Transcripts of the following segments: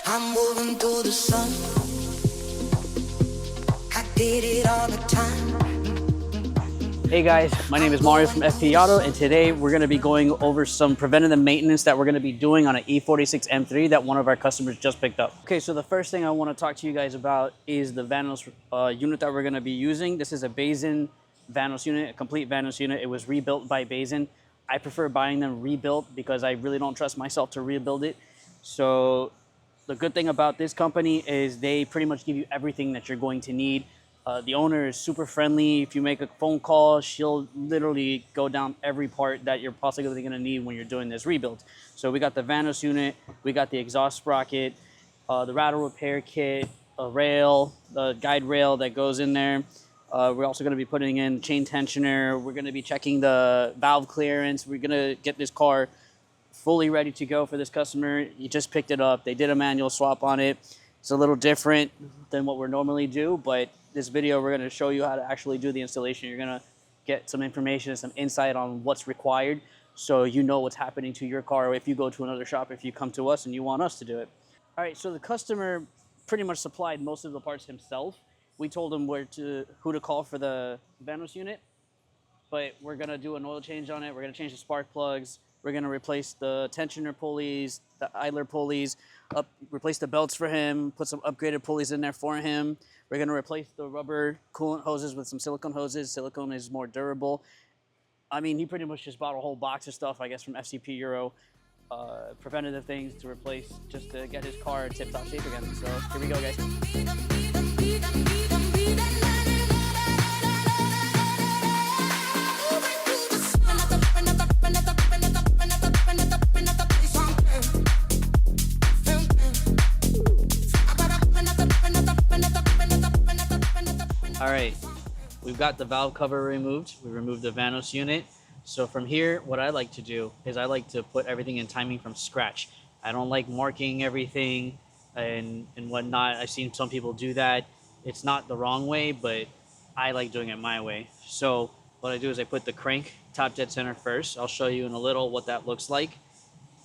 I'm moving through the sun. I did it all the time. Hey guys, my name is Mario from FP Auto, and today we're going to be going over some preventative maintenance that we're going to be doing on an E46 M3 that one of our customers just picked up. Okay, so the first thing I want to talk to you guys about is the Vanos unit that we're going to be using. This is a Beisan Vanos unit, a complete Vanos unit. It was rebuilt by Beisan. I prefer buying them rebuilt because I really don't trust myself to rebuild it. So the good thing about this company is they pretty much give you everything that you're going to need. The owner is super friendly. If you make a phone call, she'll literally go down every part that you're possibly going to need when you're doing this rebuild. So we got the Vanos unit, we got the exhaust sprocket, the rattle repair kit, a rail, the guide rail that goes in there. We're also going to be putting in chain tensioner. We're going to be checking the valve clearance. We're going to get this car fully ready to go for this customer. You just picked it up. They did a manual swap on it. It's a little different than what we normally do, but this video we're going to show you how to actually do the installation. You're going to get some information and some insight on what's required so you know what's happening to your car if you go to another shop, if you come to us and you want us to do it. All right, so the customer pretty much supplied most of the parts himself. We told him who to call for the Vanos unit, but we're going to do an oil change on it. We're going to change the spark plugs. We're going to replace the tensioner pulleys, the idler pulleys, replace the belts for him, put some upgraded pulleys in there for him. We're going to replace the rubber coolant hoses with some silicone hoses. Silicone is more durable. I mean, he pretty much just bought a whole box of stuff, I guess, from FCP Euro, preventative things to replace just to get his car in tip-top shape again. So here we go, guys. All right, we've got the valve cover removed. We removed the Vanos unit. So from here, what I like to do is I like to put everything in timing from scratch. I don't like marking everything and whatnot. I've seen some people do that. It's not the wrong way, but I like doing it my way. So what I do is I put the crank top dead center first. I'll show you in a little what that looks like.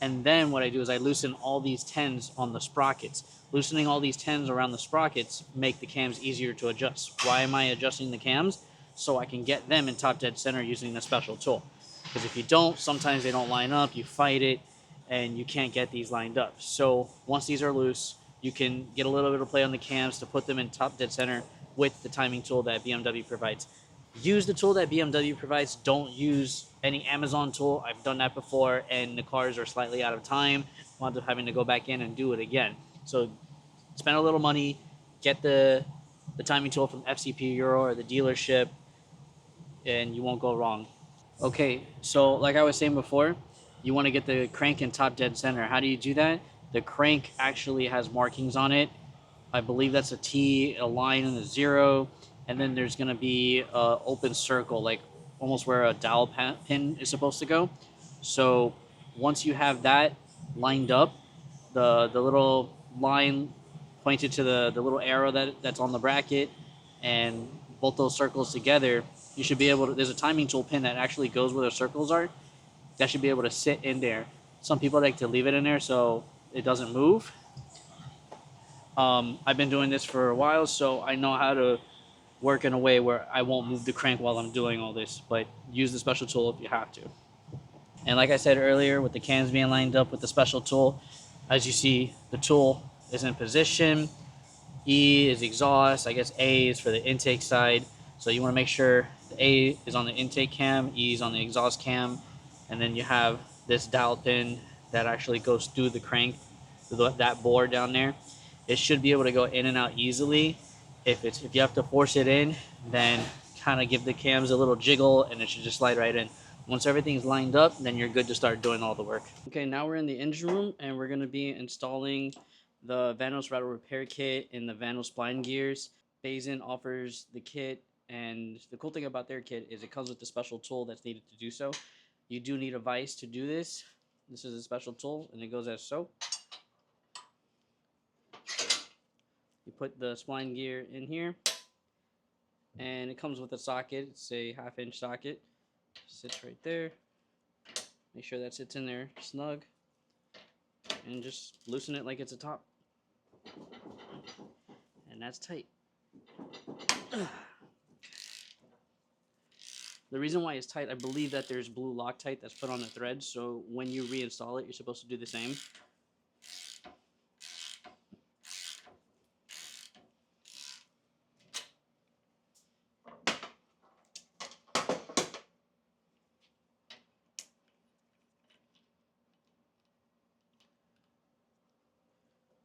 And then what I do is I loosen all these tens on the sprockets. Loosening all these tens around the sprockets make the cams easier to adjust. Why am I adjusting the cams? So I can get them in top dead center using the special tool. Because if you don't, sometimes they don't line up, you fight it, and you can't get these lined up. So once these are loose, you can get a little bit of play on the cams to put them in top dead center with the timing tool that BMW provides. Use the tool that BMW provides. Don't use any Amazon tool. I've done that before, and the cars are slightly out of time. Wound up having to go back in and do it again. So spend a little money, get the timing tool from FCP Euro or the dealership, and you won't go wrong. Okay, so like I was saying before, you want to get the crank in top dead center. How do you do that? The crank actually has markings on it. I believe that's a T, a line, and a 0. And then there's going to be an open circle, like almost where a dowel pin is supposed to go. So once you have that lined up, the little line pointed to the little arrow that's on the bracket, and both those circles together, you should be able to, there's a timing tool pin that actually goes where the circles are. That should be able to sit in there. Some people like to leave it in there so it doesn't move. I've been doing this for a while, so I know how to work in a way where I won't move the crank while I'm doing all this, but use the special tool if you have to. And like I said earlier, with the cams being lined up with the special tool, as you see, the tool is in position. E is exhaust. I guess A is for the intake side. So you want to make sure the A is on the intake cam, E is on the exhaust cam, and then you have this dowel pin that actually goes through the crank, that board down there. It should be able to go in and out easily. If you have to force it in, then kind of give the cams a little jiggle and it should just slide right in. Once everything's lined up, then you're good to start doing all the work. Okay, now we're in the engine room and we're going to be installing the Vanos rattle repair kit and the Vanos blind gears. Beisan offers the kit, and the cool thing about their kit is it comes with a special tool that's needed to do so. You do need a vise to do this. This is a special tool and it goes as so. You put the spline gear in here, and it comes with a socket. It's a 1/2-inch socket. Sits right there. Make sure that sits in there snug, and just loosen it like it's a top. and that's tight. The reason why it's tight, I believe that there's blue Loctite that's put on the thread, so when you reinstall it, you're supposed to do the same.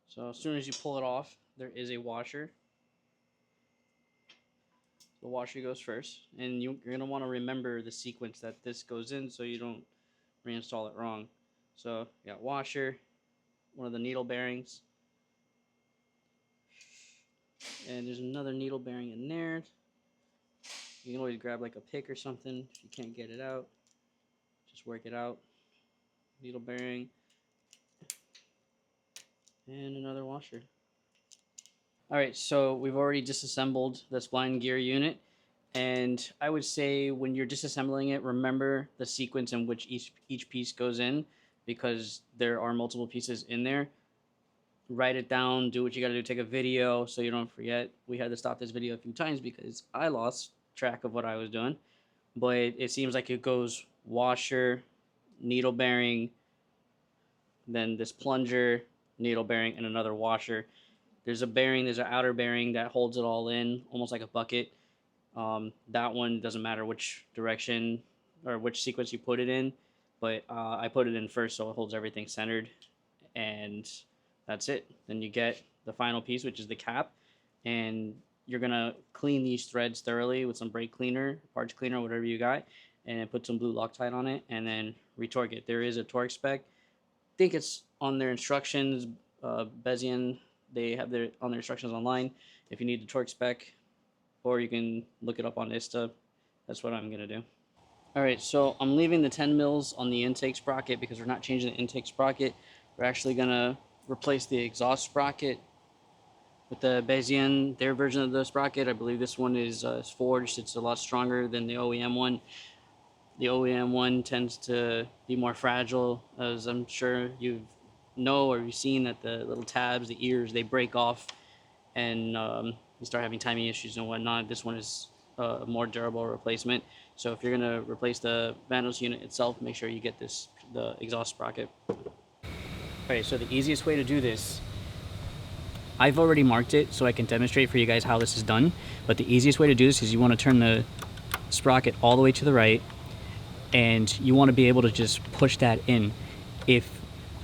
So as soon as you pull it off, there is a washer. The washer goes first, and you're going to want to remember the sequence that this goes in so you don't reinstall it wrong. So you got washer, one of the needle bearings, and there's another needle bearing in there. You can always grab like a pick or something if you can't get it out. Just work it out. Needle bearing, and another washer. Alright, so we've already disassembled the spline gear unit, and I would say when you're disassembling it, remember the sequence in which each piece goes in, because there are multiple pieces in there. Write it down, do what you gotta do, take a video so you don't forget. We had to stop this video a few times because I lost track of what I was doing, but it seems like it goes washer, needle bearing, then this plunger, needle bearing, and another washer. There's a bearing, there's an outer bearing that holds it all in, almost like a bucket. That one doesn't matter which direction or which sequence you put it in, but I put it in first so it holds everything centered, and that's it. Then you get the final piece, which is the cap, and you're gonna clean these threads thoroughly with some brake cleaner, parts cleaner, whatever you got, and put some blue Loctite on it, and then retorque it. There is a torque spec. I think it's on their instructions. Beisan, they have on their instructions online if you need the torque spec, or you can look it up on ISTA. That's what I'm gonna do. Alright, so I'm leaving the 10 mils on the intake sprocket because we're not changing the intake sprocket. We're actually gonna replace the exhaust sprocket with the Beisan, their version of the sprocket. I believe this one is forged. It's a lot stronger than the OEM one. The OEM one tends to be more fragile, as I'm sure you know or you've seen that the little tabs, the ears, they break off, and you start having timing issues and whatnot. This one is a more durable replacement. So if you're gonna replace the Vanos unit itself, make sure you get the exhaust sprocket. Alright, so the easiest way to do this, I've already marked it so I can demonstrate for you guys how this is done, but the easiest way to do this is you want to turn the sprocket all the way to the right, and you want to be able to just push that in. If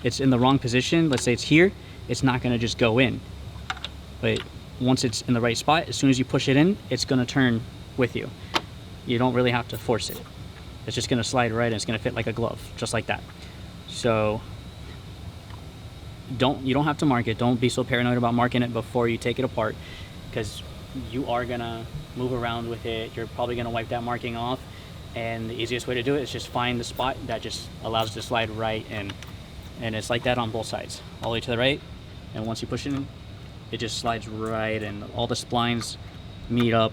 it's in the wrong position, let's say it's here, it's not going to just go in. But once it's in the right spot, as soon as you push it in, it's going to turn with you. You don't really have to force it. It's just going to slide right, and it's going to fit like a glove, just like that. So you don't have to mark it. Don't be so paranoid about marking it before you take it apart, because you are going to move around with it. You're probably going to wipe that marking off, and the easiest way to do it is just find the spot that just allows it to slide right in. And it's like that on both sides, all the way to the right, and once you push it in, it just slides right in. All the splines meet up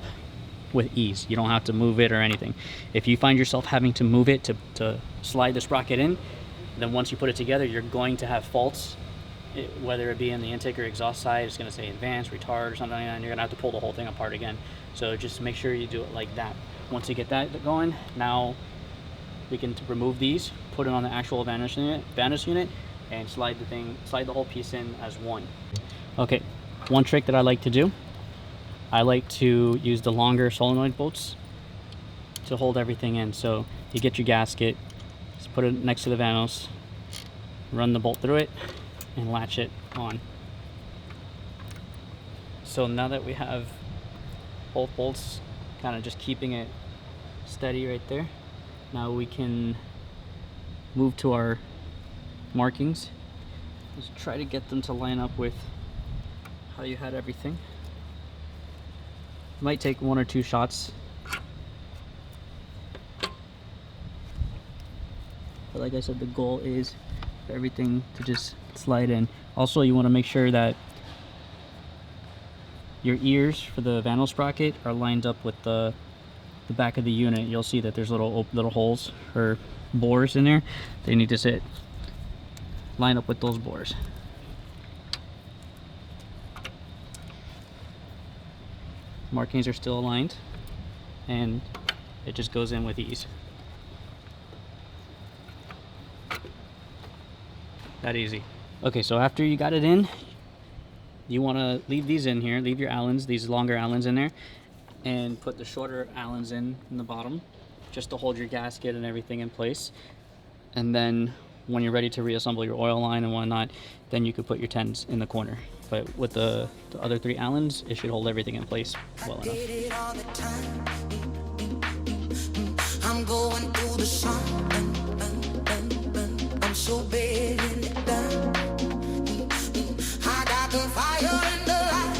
with ease. You don't have to move it or anything. If you find yourself having to move it to slide the sprocket in, then once you put it together, you're going to have faults, whether it be in the intake or exhaust side. It's going to say advanced, retard, or something like that, and you're going to have to pull the whole thing apart again. So just make sure you do it like that. Once you get that going, now we can remove these, put it on the actual Vanos unit, and slide the whole piece in as one. Okay, one trick that I like to do, I like to use the longer solenoid bolts to hold everything in. So you get your gasket, just put it next to the Vanos, run the bolt through it, and latch it on. So now that we have both bolts kind of just keeping it steady right there, now we can move to our markings. Just try to get them to line up with how you had everything. It might take one or two shots, but like I said, the goal is for everything to just slide in. Also, you want to make sure that your ears for the Vanos sprocket are lined up with the back of the unit. You'll see that there's little holes or bores in there. They need to line up with those bores. Markings are still aligned, and it just goes in with ease. That easy. Okay, so after you got it in, you want to leave these in here, leave your Allens, these longer Allens in there, and put the shorter Allens in the bottom, just to hold your gasket and everything in place. And then when you're ready to reassemble your oil line and whatnot, then you could put your 10s in the corner. But with the other 3 Allens, it should hold everything in place well enough. Did it all the time. I'm going through the sun. I'm so bad in it down. I got the fire in the light.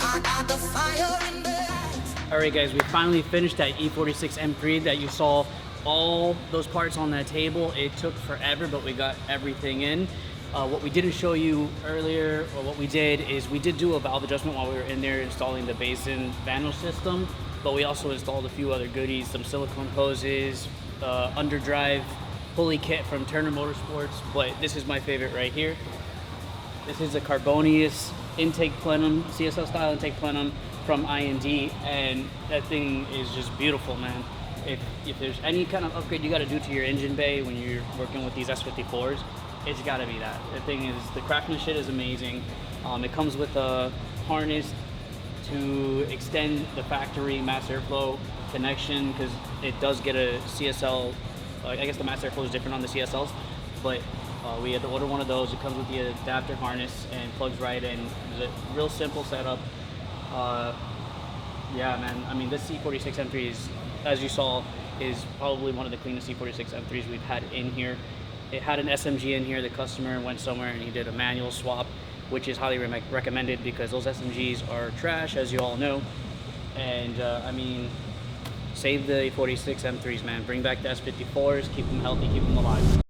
I got the fire in the light. All right, guys, we finally finished that E46 M3 that you saw all those parts on that table. It took forever, but we got everything in. What we didn't show you earlier, or what we did, is we did do a valve adjustment while we were in there installing the Beisan Vanos system, but we also installed a few other goodies, some silicone hoses, underdrive pulley kit from Turner Motorsports, but this is my favorite right here. This is a Carbonius intake plenum, CSL style intake plenum from IND, and that thing is just beautiful, man. If there's any kind of upgrade you got to do to your engine bay when you're working with these S54s, it's got to be that. The thing is, the craftsmanship is amazing. It comes with a harness to extend the factory mass airflow connection, because it does get a CSL. I guess the mass airflow is different on the CSLs, but we had to order one of those. It comes with the adapter harness and plugs right in. It's a real simple setup. Yeah, man. I mean, this C46 M3 is, as you saw, is probably one of the cleanest C46 M3s we've had in here. It had an SMG in here. The customer went somewhere and he did a manual swap, which is highly recommended because those SMGs are trash, as you all know. And I mean, save the 46 M3s, man. Bring back the S54s, keep them healthy, keep them alive.